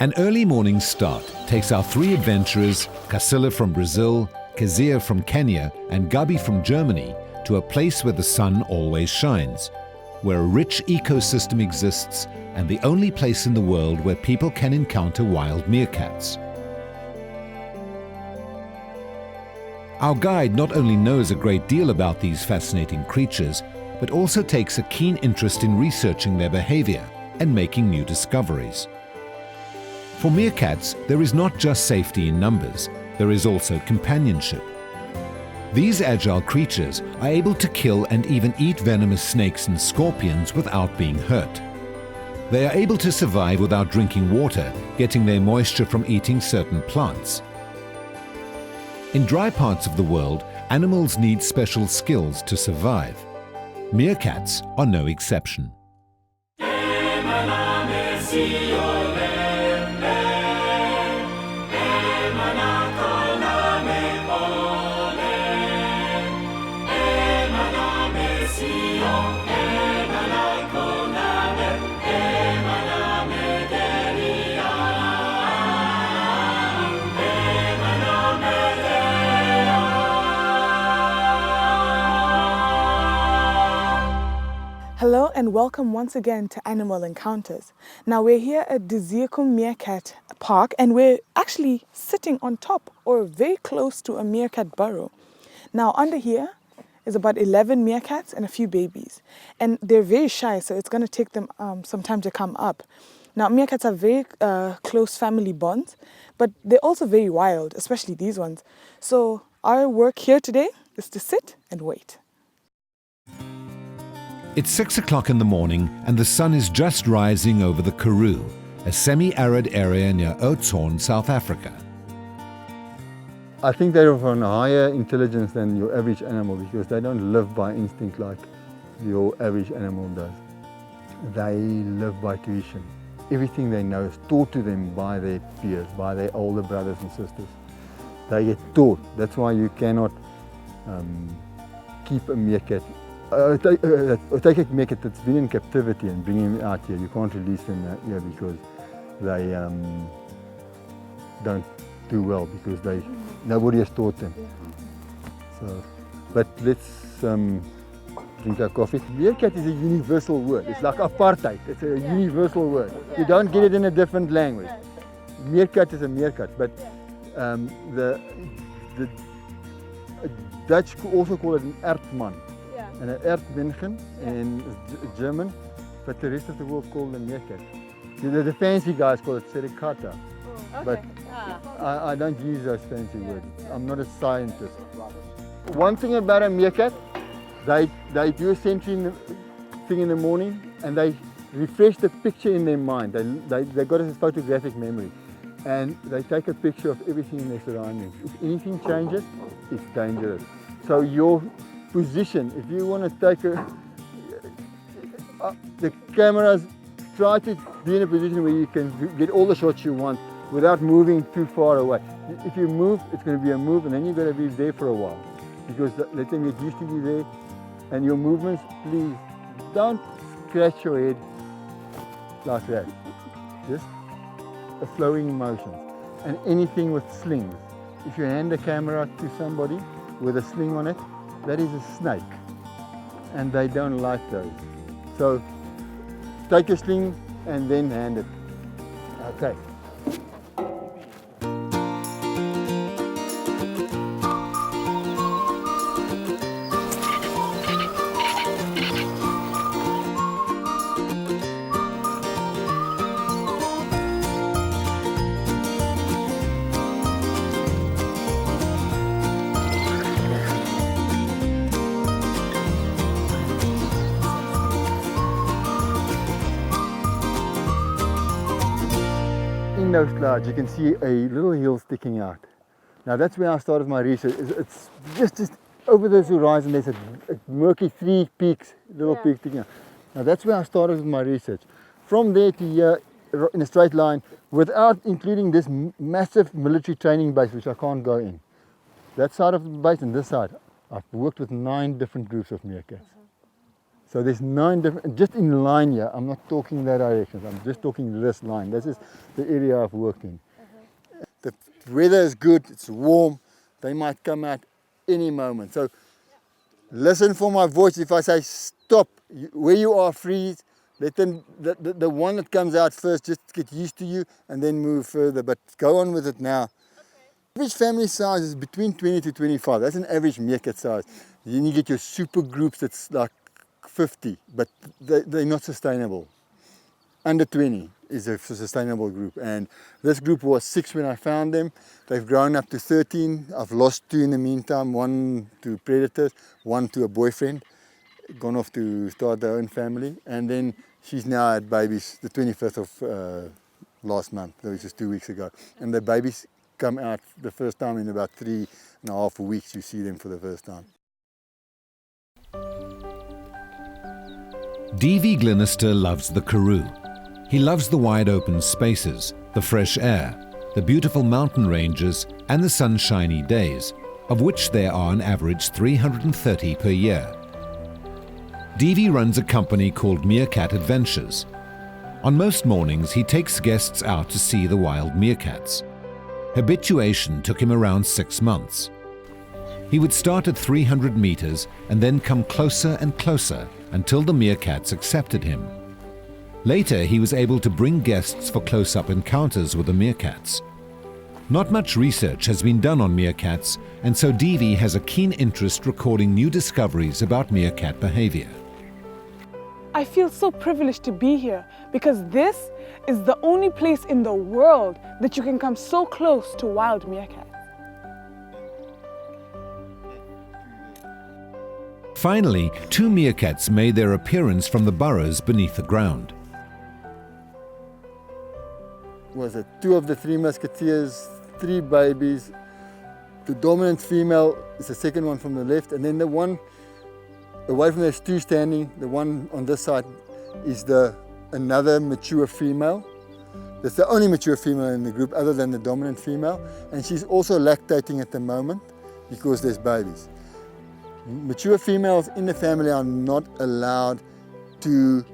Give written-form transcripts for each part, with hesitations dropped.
An early morning start takes our three adventurers, Casilla from Brazil, Kezia from Kenya, and Gabi from Germany, to a place where the sun always shines, where a rich ecosystem exists, and the only place in the world where people can encounter wild meerkats. Our guide not only knows a great deal about these fascinating creatures, but also takes a keen interest in researching their behavior and making new discoveries. For meerkats, there is not just safety in numbers, there is also companionship. These agile creatures are able to kill and even eat venomous snakes and scorpions without being hurt. They are able to survive without drinking water, getting their moisture from eating certain plants. In dry parts of the world, animals need special skills to survive. Meerkats are no exception. Hello and welcome once again to Animal Encounters. Now we're here at the Ziakum Meerkat Park and we're actually sitting on top or very close to a meerkat burrow. Now under here is about 11 meerkats and a few babies, and they're very shy, so it's going to take them some time to come up. Now meerkats have very close family bonds, but they're also very wild, especially these ones. So our work here today is to sit and wait. It's 6 o'clock in the morning and the sun is just rising over the Karoo, a semi-arid area near Oudtshoorn, South Africa. I think they're of a higher intelligence than your average animal because they don't live by instinct like your average animal does. They live by tuition. Everything they know is taught to them by their peers, by their older brothers and sisters. They get taught. That's why you cannot keep a meerkat. Take a meerkat that's been in captivity and bring him out here. You can't release them here because they don't do well because nobody has taught them. So, but let's drink our coffee. Meerkat is a universal word. It's like apartheid. It's a universal word. You don't get it in a different language. Meerkat is a meerkat, but the Dutch also call it an Erdman. And an Erdmännchen in German, but the rest of the world call them meerkat. The fancy guys call it Suricatos, but I don't use those fancy words. I'm not a scientist. One thing about a meerkat, they do a sensory thing in the morning and they refresh the picture in their mind. They got a photographic memory and they take a picture of everything in their surroundings. If anything changes, it's dangerous. So your position, if you want to take the cameras, try to be in a position where you can get all the shots you want without moving too far away. If you move, it's going to be a move and then you're going to be there for a while because let them get used to you there. And your movements, please don't scratch your head like that. Just a flowing motion. And anything with slings. If you hand the camera to somebody with a sling on it, that is a snake, and they don't like those. So take a sling and then hand it. Okay. In those clouds you can see a little hill sticking out. Now that's where I started my research. It's just over this horizon there's a murky three peaks, little peaks sticking out. Now that's where I started with my research. From there to here in a straight line without including this massive military training base which I can't go in. That side of the base and this side, I've worked with 9 different groups of meerkats. So there's 9 different, just in line here, I'm not talking that direction, I'm just talking this line. This is the area I've worked in. The weather is good, it's warm, they might come out any moment. So listen for my voice. If I say stop, where you are, freeze, let them, the one that comes out first, just get used to you and then move further, but go on with it now. Average family size is between 20 to 25. That's an average meerkat size. Then you get your super groups that's like 50, but they're not sustainable. Under 20 is a sustainable group, and this group was 6 when I found them. They've grown up to 13. I've lost 2 in the meantime, 1 to predators, 1 to a boyfriend, gone off to start their own family, and then she's now had babies the 25th of last month, which is 2 weeks ago, and the babies come out the first time in about 3.5 weeks. You see them for the first time. D.V. Glenister loves the Karoo. He loves the wide open spaces, the fresh air, the beautiful mountain ranges and the sunshiny days, of which there are an average 330 per year. D.V. runs a company called Meerkat Adventures. On most mornings he takes guests out to see the wild meerkats. Habituation took him around 6 months. He would start at 300 meters and then come closer and closer until the meerkats accepted him. Later, he was able to bring guests for close-up encounters with the meerkats. Not much research has been done on meerkats, and so D.V. has a keen interest recording new discoveries about meerkat behavior. I feel so privileged to be here because this is the only place in the world that you can come so close to wild meerkats. Finally, 2 meerkats made their appearance from the burrows beneath the ground. Was it 2 of the 3 musketeers, 3 babies. The dominant female is the second one from the left, and then the one away from there's 2 standing. The one on this side is another mature female. That's the only mature female in the group other than the dominant female, and she's also lactating at the moment because there's babies. Mature females in the family are not allowed to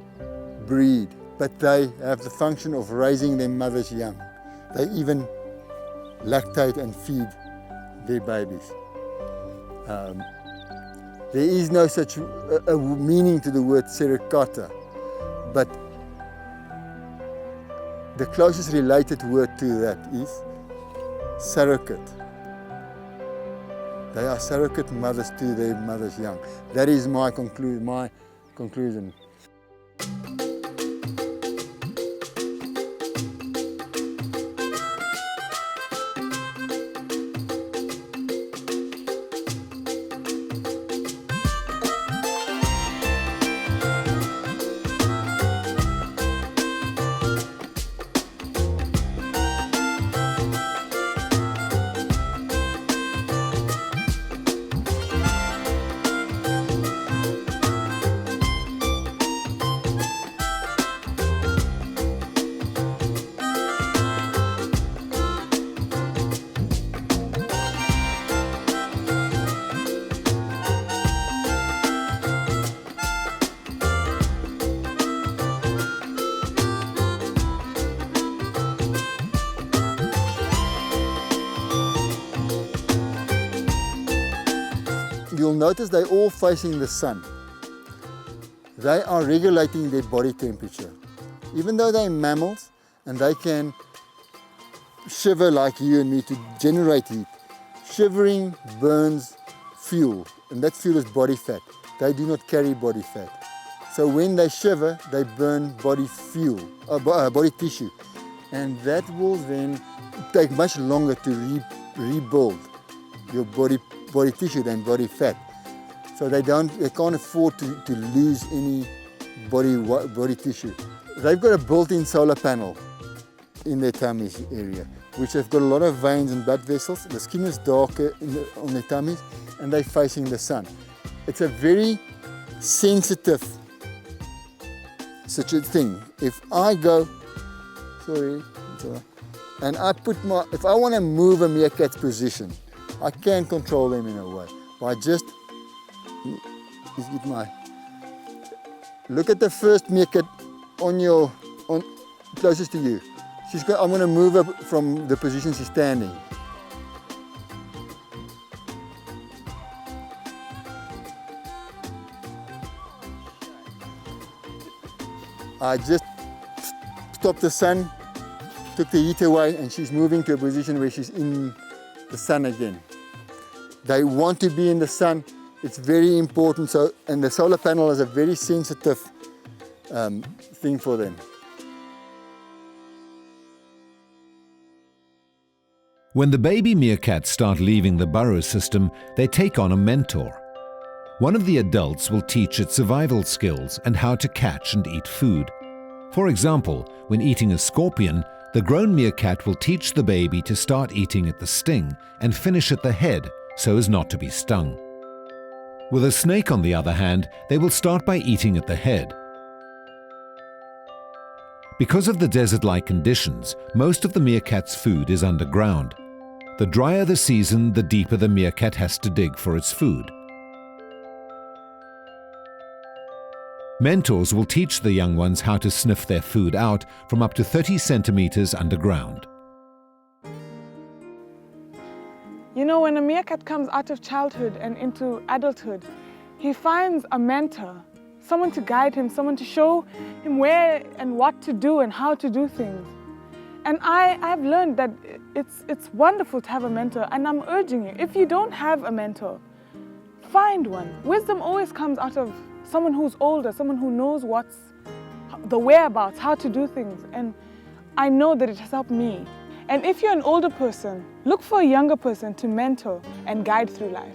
breed, but they have the function of raising their mother's young. They even lactate and feed their babies. There is no such a meaning to the word Suricata, but the closest related word to that is surrogate. They are surrogate mothers to their mother's young. That is my conclusion. You'll notice they're all facing the sun. They are regulating their body temperature. Even though they're mammals and they can shiver like you and me to generate heat, shivering burns fuel, and that fuel is body fat. They do not carry body fat. So when they shiver, they burn body fuel, body tissue, and that will then take much longer to rebuild your body tissue than body fat. So they can't afford to lose any body tissue. They've got a built-in solar panel in their tummies area, which have got a lot of veins and blood vessels. The skin is darker on their tummies, and they're facing the sun. It's a very sensitive such a thing. If I go, and I put if I want to move a meerkat's position, I can control them in a way by just get Look at the first meerkat closest to you. I'm going to move her from the position she's standing. I just stopped the sun, took the heat away, and she's moving to a position where she's in the sun again. They want to be in the sun. It's very important. And the solar panel is a very sensitive thing for them. When the baby meerkats start leaving the burrow system, they take on a mentor. One of the adults will teach it survival skills and how to catch and eat food. For example, when eating a scorpion, the grown meerkat will teach the baby to start eating at the sting and finish at the head so as not to be stung. With a snake, on the other hand, they will start by eating at the head. Because of the desert-like conditions, most of the meerkat's food is underground. The drier the season, the deeper the meerkat has to dig for its food. Mentors will teach the young ones how to sniff their food out from up to 30 centimeters underground. You know, when a meerkat comes out of childhood and into adulthood, he finds a mentor, someone to guide him, someone to show him where and what to do and how to do things. And I've learned that it's wonderful to have a mentor, and I'm urging you, if you don't have a mentor, find one. Wisdom always comes out of someone who's older, someone who knows what's the whereabouts, how to do things. And I know that it has helped me. And if you're an older person, look for a younger person to mentor and guide through life.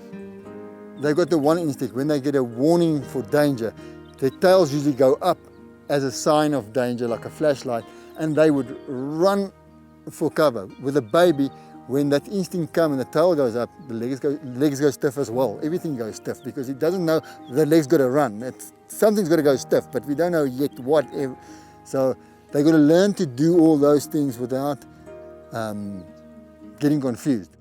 They've got the one instinct. When they get a warning for danger, their tails usually go up as a sign of danger, like a flashlight, and they would run for cover. With a baby, when that instinct comes and the tail goes up, the legs go stiff as well. Everything goes stiff because it doesn't know the leg's got to run. Something's got to go stiff, but we don't know yet what. So they've got to learn to do all those things without getting confused.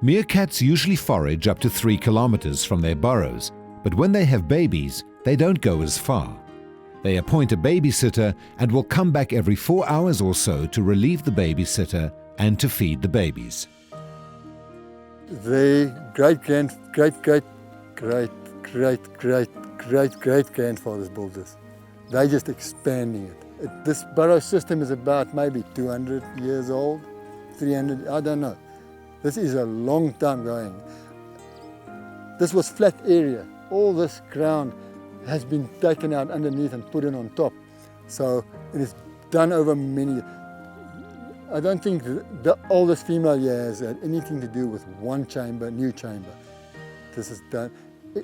Meerkats usually forage up to 3 kilometers from their burrows, but when they have babies, they don't go as far. They appoint a babysitter and will come back every 4 hours or so to relieve the babysitter and to feed the babies. The great-grandfathers built this. They're just expanding it. This burrow system is about maybe 200 years old, 300, I don't know. This is a long time going. This was flat area. All this ground has been taken out underneath and put in on top. So it is done over many. I don't think the oldest female here has had anything to do with one chamber, new chamber. This is done.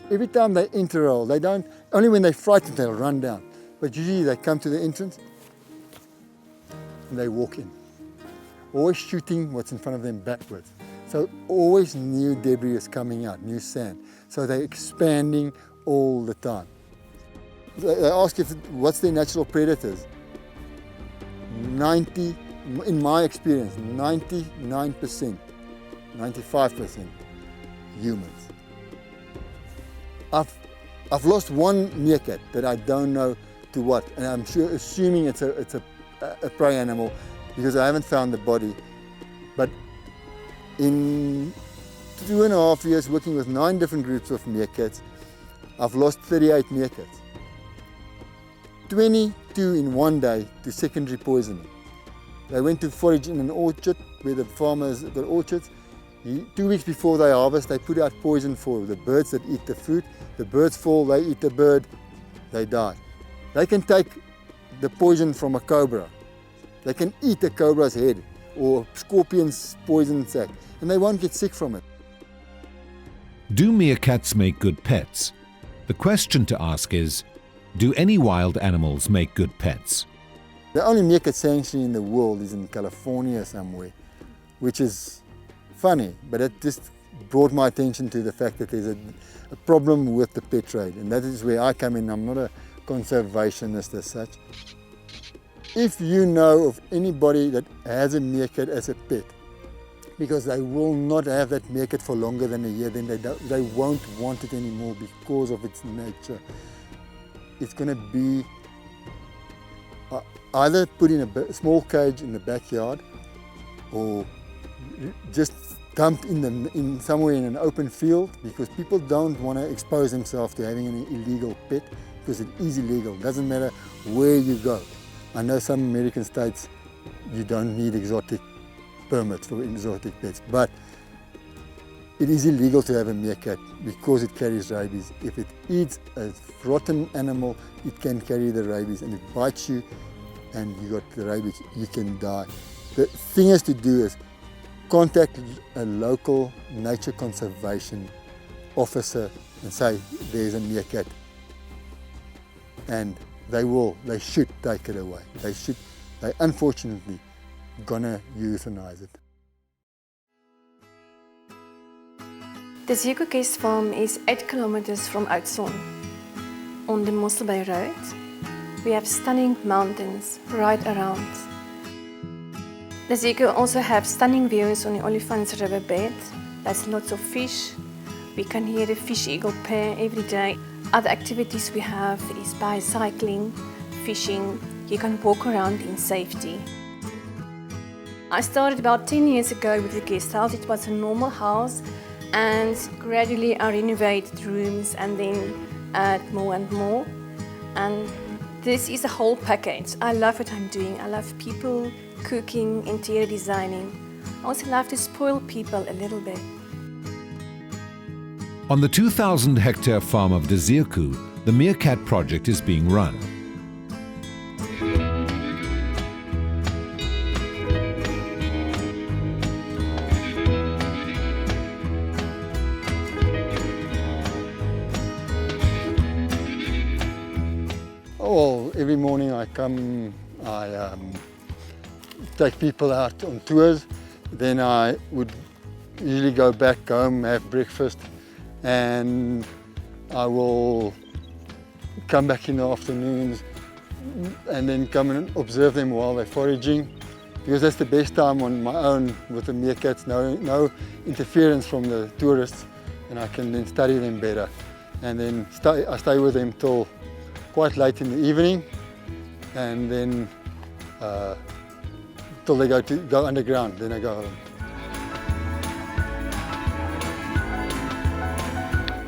Every time they interroll, they don't, only when they're frightened they'll run down. But usually they come to the entrance and they walk in. Always shooting what's in front of them backwards. So always new debris is coming out, new sand. So they're expanding all the time. They ask what's their natural predators. 90, in my experience, 99%, 95% humans. I've lost one meerkat that I don't know to what, and I'm assuming it's a prey animal because I haven't found the body. But in 2.5 years working with 9 different groups of meerkats, I've lost 38 meerkats. 22 in one day to secondary poisoning. They went to forage in an orchard where the farmers got orchards. 2 weeks before they harvest, they put out poison for the birds that eat the fruit. The birds fall, they eat the bird, they die. They can take the poison from a cobra. They can eat a cobra's head or a scorpion's poison sac, and they won't get sick from it. Do meerkats make good pets? The question to ask is, do any wild animals make good pets? The only meerkat sanctuary in the world is in California somewhere, which is funny, but it just brought my attention to the fact that there's a problem with the pet trade, and that is where I come in. I'm not a conservationist as such. If you know of anybody that has a meerkat as a pet, because they will not have that meerkat for longer than a year. Then they won't want it anymore because of its nature. It's going to be either put in a small cage in the backyard or just dumped in somewhere in an open field, because people don't want to expose themselves to having an illegal pet, because it is illegal. Doesn't matter where you go. I know some American states you don't need exotic permits for exotic pets, but it is illegal to have a meerkat because it carries rabies. If it eats a rotten animal, it can carry the rabies, and it bites you and you got the rabies, you can die. The thing is to do is contact a local nature conservation officer and say there's a meerkat, and they should take it away. They unfortunately gonna euthanize it. The Suricatos farm is 8 kilometers from Oudtshoorn. On the Mossel Bay Road, we have stunning mountains right around. The Suricatos also have stunning views on the Olifants riverbed. There's lots of fish. We can hear the fish eagle pair every day. Other activities we have is bicycling, fishing. You can walk around in safety. I started about 10 years ago with the guest house. It was a normal house, and gradually I renovated rooms and then add more and more. And this is a whole package. I love what I'm doing. I love people, cooking, interior designing. I also love to spoil people a little bit. On the 2,000-hectare farm of Dezirku, the Meerkat project is being run. Well, every morning I come, I take people out on tours. Then I would usually go back home, have breakfast, and I will come back in the afternoons and then come and observe them while they're foraging, because that's the best time on my own with the meerkats. No interference from the tourists, and I can then study them better. And then I stay with them till quite late in the evening, and then till they go underground, then I go home.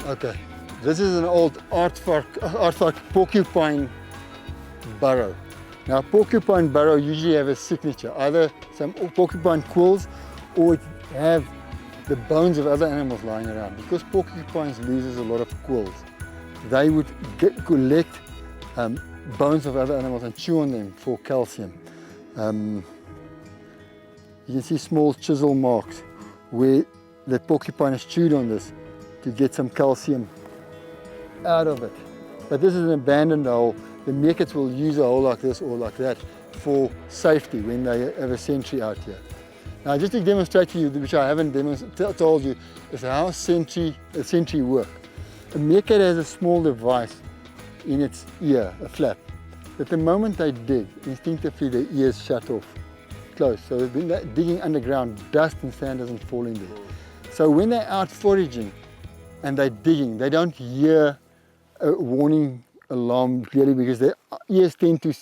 Okay, this is an old aardvark porcupine burrow. Now, porcupine burrow usually have a signature, either some porcupine quills or it have the bones of other animals lying around. Because porcupines loses a lot of quills, they would collect bones of other animals and chew on them for calcium. You can see small chisel marks where the porcupine has chewed on this to get some calcium out of it. But this is an abandoned hole. The meerkats will use a hole like this or like that for safety when they have a sentry out here. Now, just to demonstrate to you, which I haven't told you, is how a sentry works. A meerkat has a small device in its ear, a flap, that the moment they dig, instinctively the ears shut off, close. So when they're digging underground, dust and sand doesn't fall in there. So when they're out foraging and they're digging, they don't hear a warning alarm clearly, because their ears tend to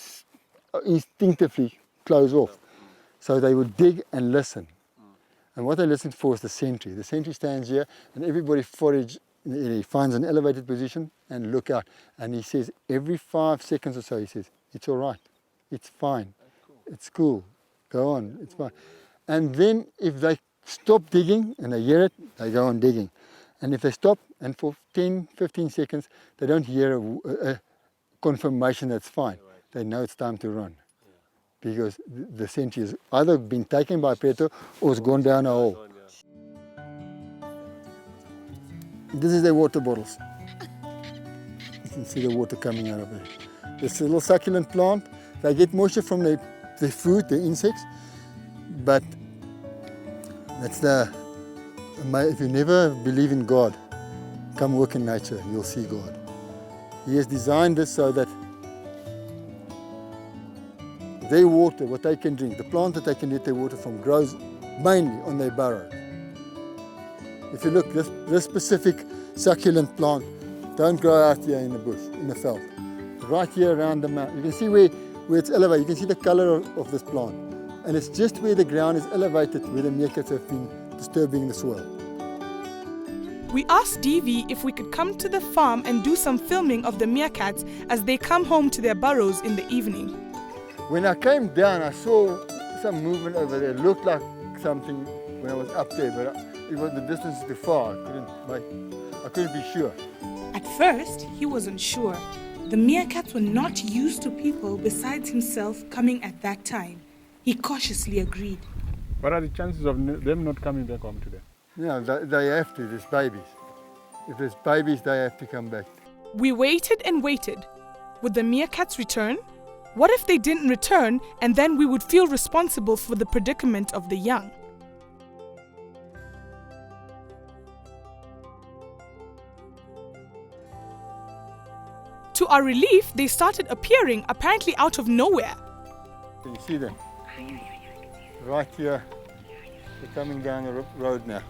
instinctively close off. So they would dig and listen. And what they listen for is the sentry. The sentry stands here, and everybody forage. He finds an elevated position and look out. And he says every 5 seconds or so, he says, "It's all right, it's fine, it's cool, go on, it's fine." And then if they stop digging and they hear it, they go on digging. And if they stop and for 10, 15 seconds, they don't hear a confirmation that's fine, they know it's time to run. Because the sentry has either been taken by a predator or has gone down a hole. This is their water bottles. You can see the water coming out of it. This little succulent plant, they get moisture from their food, the insects, but that's if you never believe in God, come work in nature, you'll see God. He has designed this so that their water, what they can drink, the plant that they can get their water from, grows mainly on their burrows. If you look, this specific succulent plant don't grow out here in the bush, in the veld. Right here around the mountain, you can see where it's elevated. You can see the color of this plant. And it's just where the ground is elevated where the meerkats have been disturbing the soil. We asked Davy if we could come to the farm and do some filming of the meerkats as they come home to their burrows in the evening. When I came down, I saw some movement over there. It looked like something when I was up there, but the distance is too far. I couldn't be sure. At first, he wasn't sure. The meerkats were not used to people besides himself coming at that time. He cautiously agreed. What are the chances of them not coming back home today? Yeah, they have to. There's babies. If there's babies, they have to come back. We waited and waited. Would the meerkats return? What if they didn't return, and then we would feel responsible for the predicament of the young? To our relief, they started appearing apparently out of nowhere. Can you see them? Right here. They're coming down the road now.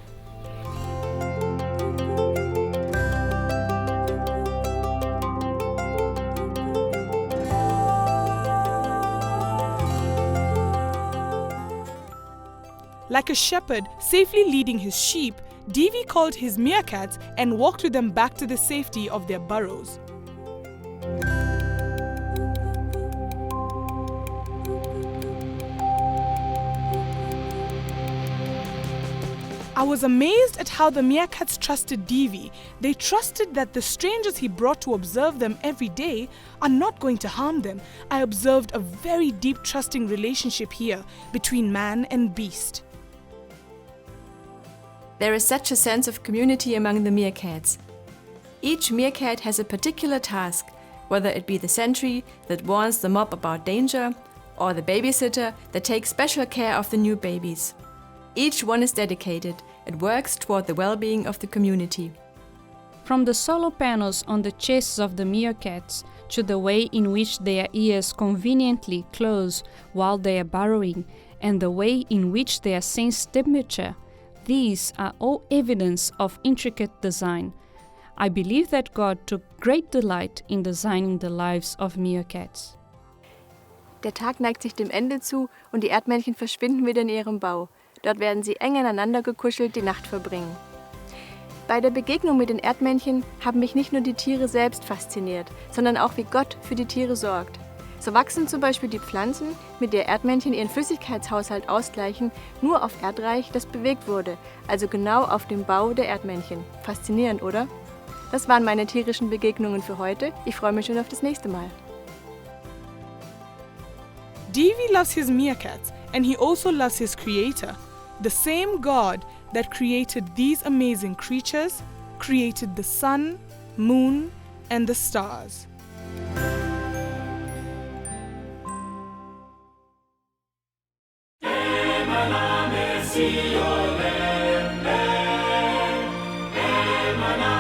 Like a shepherd safely leading his sheep, Davy called his meerkats and walked with them back to the safety of their burrows. I was amazed at how the meerkats trusted Davy. They trusted that the strangers he brought to observe them every day are not going to harm them. I observed a very deep trusting relationship here between man and beast. There is such a sense of community among the meerkats. Each meerkat has a particular task, whether it be the sentry that warns the mob about danger, or the babysitter that takes special care of the new babies. Each one is dedicated. It works toward the well-being of the community. From the solar panels on the chests of the meerkats to the way in which their ears conveniently close while they are burrowing and the way in which they sense temperature, these are all evidence of intricate design. I believe that God took great delight in designing the lives of meerkats. Der Tag neigt sich dem Ende zu und die Erdmännchen verschwinden wieder in ihrem Bau. Dort werden sie eng aneinander gekuschelt die Nacht verbringen. Bei der Begegnung mit den Erdmännchen haben mich nicht nur die Tiere selbst fasziniert, sondern auch wie Gott für die Tiere sorgt. So wachsen zum Beispiel die Pflanzen, mit der Erdmännchen ihren Flüssigkeitshaushalt ausgleichen, nur auf Erdreich, das bewegt wurde, also genau auf dem Bau der Erdmännchen. Faszinierend, oder? Das waren meine tierischen Begegnungen für heute. Ich freue mich schon auf das nächste Mal. Davy loves his meerkats, and he also loves his creator. The same God that created these amazing creatures created the sun, moon, and the stars. Emana